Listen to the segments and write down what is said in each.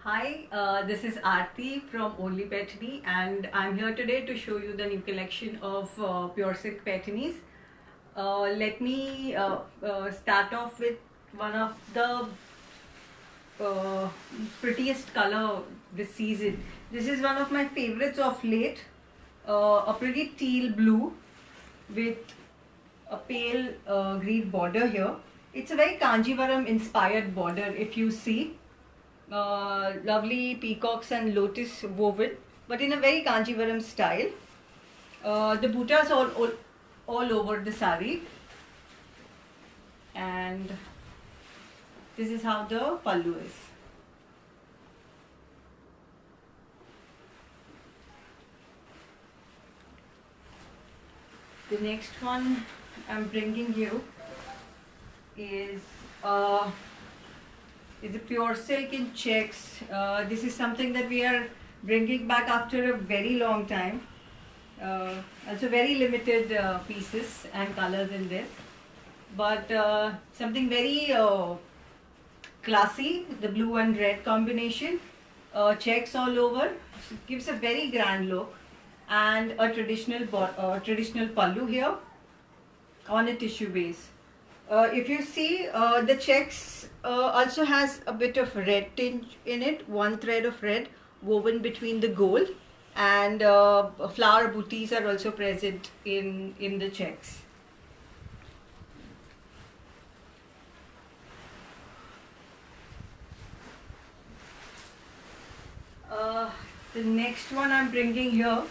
Hi, this is Aarti from Only Petni, and I'm here today to show you the new collection of pure silk petinis. Let me start off with one of the uh, prettiest color this season. This is one of my favorites of late, a pretty teal blue with a pale green border here. It's a very Kanjivaram inspired border if you see. Lovely peacocks and lotus woven, but in a very Kanjivaram style. The buttas all over the sari, and this is how the pallu is. The next one I'm bringing you is a pure silk in checks. This is something that we are bringing back after a very long time. Also very limited pieces and colors in this, but something very classy, the blue and red combination, checks all over, gives a very grand look, and a traditional pallu here on a tissue base. If you see, the checks also has a bit of red tinge in it, one thread of red woven between the gold, and flower booties are also present in the checks. The next one I'm bringing here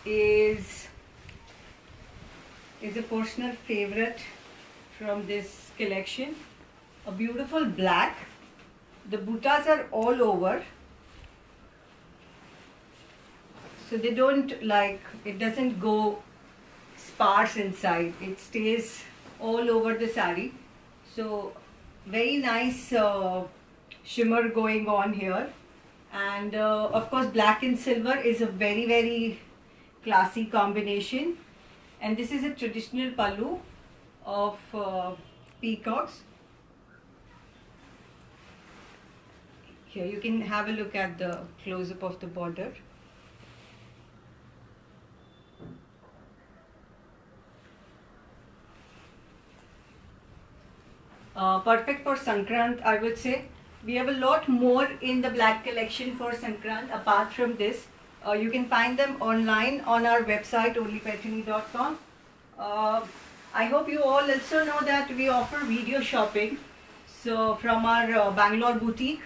is a personal favorite from this collection, a beautiful black. The buttas are all over, so they don't it doesn't go sparse inside, it stays all over the sari. So very nice shimmer going on here, and of course black and silver is a very classy combination, and this is a traditional pallu of peacocks. Here you can have a look at the close-up of the border. Perfect for Sankrant, I would say. We have a lot more in the black collection for Sankrant apart from this. You can find them online on our website onlypetni.com. I hope you all also know that we offer video shopping, so from our Bangalore boutique.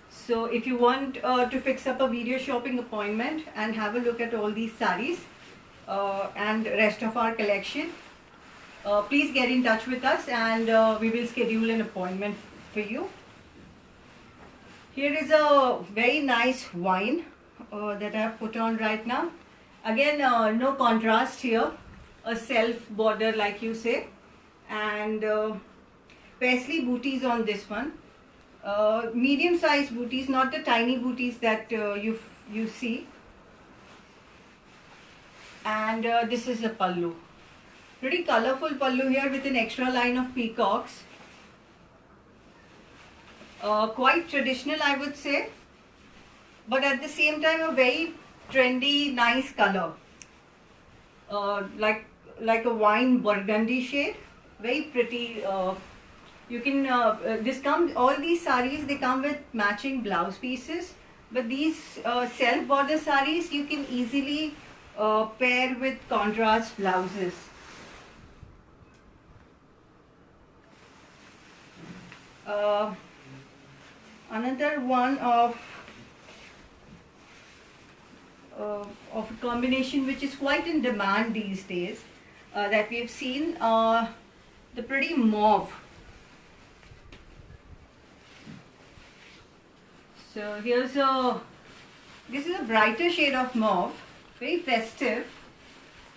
So if you want to fix up a video shopping appointment and have a look at all these saris and rest of our collection, please get in touch with us, and we will schedule an appointment for you. Here is a very nice wine that I have put on right now. Again, no contrast here, a self border like you say, and paisley booties on this one. Medium sized booties, not the tiny booties that you see. And this is a pallu. Pretty colorful pallu here with an extra line of peacocks. Quite traditional, I would say, but at the same time a very trendy, nice color. Like a wine burgundy shade, very pretty. You can all these saris, they come with matching blouse pieces, but these self border saris you can easily pair with contrast blouses. Another one of a combination which is quite in demand these days, that we have seen, the pretty mauve. So this is a brighter shade of mauve, very festive,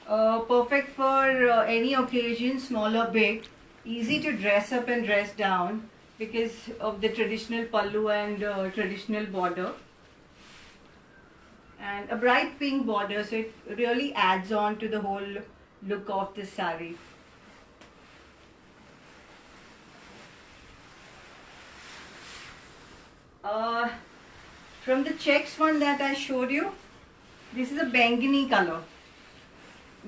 perfect for any occasion, small or big, easy to dress up and dress down because of the traditional pallu and traditional border, and a bright pink border, so it really adds on to the whole look of the sari. From the checks one that I showed you, this is a bangani color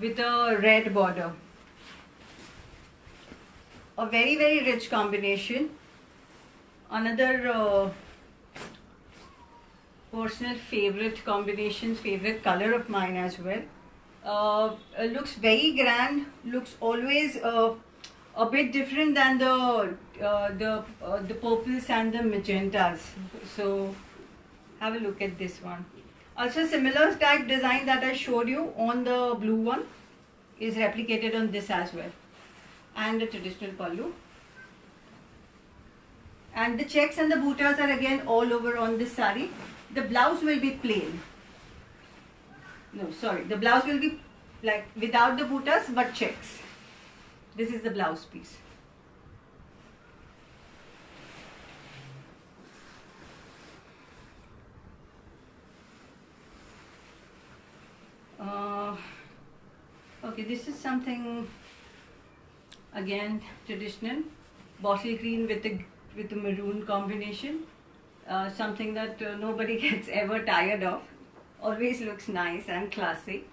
with a red border. A very, very rich combination. Another personal favorite combination, favorite color of mine as well. Looks very grand, looks always a bit different than the purples and the magentas. So have a look at this one. Also similar type design that I showed you on the blue one is replicated on this as well, and the traditional pallu. And the checks and the bootas are again all over on this sari. The blouse will be plain. No, sorry, the blouse will be like without the bootas but checks. This is the blouse piece. Okay, this is something again traditional, bottle green with the maroon combination. Something that nobody gets ever tired of. Always looks nice and classy.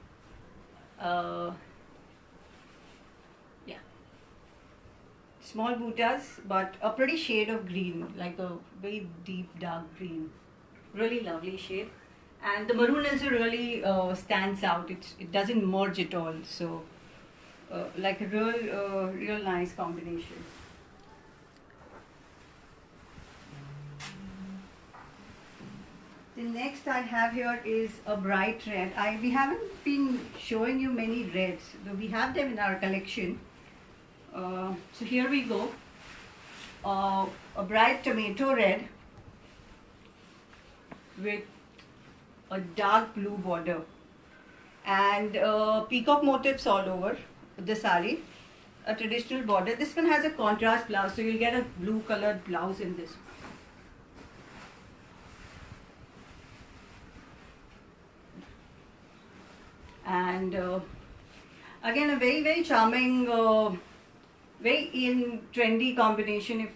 Yeah, small bootas, but a pretty shade of green, like a very deep dark green. Really lovely shade. And the maroon also really stands out. It doesn't merge at all. So like a real nice combination. The next I have here is a bright red. We haven't been showing you many reds, though we have them in our collection. So here we go. A bright tomato red with a dark blue border and peacock motifs all over the sari. A traditional border. This one has a contrast blouse, so you'll get a blue colored blouse in this one. And again a very, very charming, very in trendy combination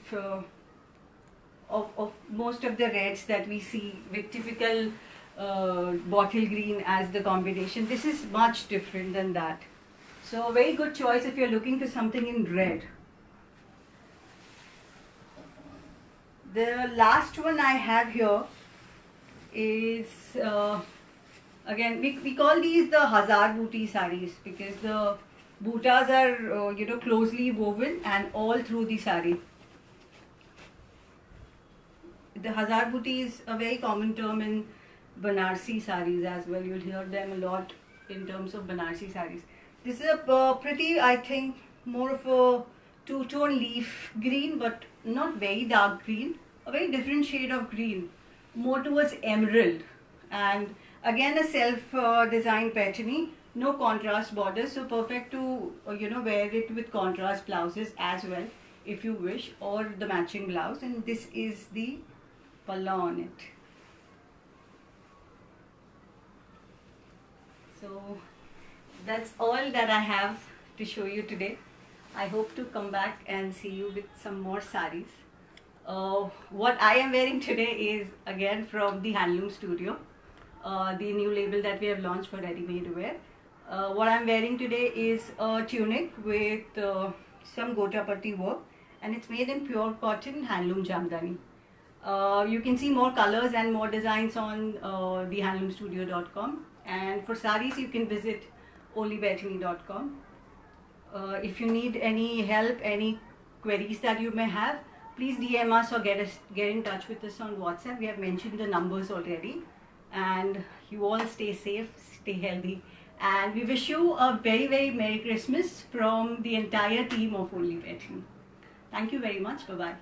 of most of the reds that we see with typical bottle green as the combination. This is much different than that. So a very good choice if you're looking for something in red. The last one I have here is again, we call these the Hazar Booty saris because the bootas are closely woven and all through the sari. The Hazar Booty is a very common term in Banarsi saris as well. You'll hear them a lot in terms of Banarsi saris. This is a pretty, I think, more of a two-tone leaf green, but not very dark green. A very different shade of green, more towards emerald. And again a self-designed patterny, no contrast borders, so perfect to wear it with contrast blouses as well if you wish, or the matching blouse. And this is the palla on it. So that's all that I have to show you today. I hope to come back and see you with some more saris. What I am wearing today is again from the Handloom Studio. The new label that we have launched for ready-made wear. What I'm wearing today is a tunic with some gotapatti work, and it's made in pure cotton handloom jamdani. You can see more colors and more designs on thehandloomstudio.com, and for saris you can visit onlypaithani.com. If you need any help, any queries that you may have, please DM us or get in touch with us on WhatsApp. We have mentioned the numbers already. And you all stay safe, stay healthy, and we wish you a very, very Merry Christmas from the entire team of Only Paithani. Thank you very much. Bye-bye.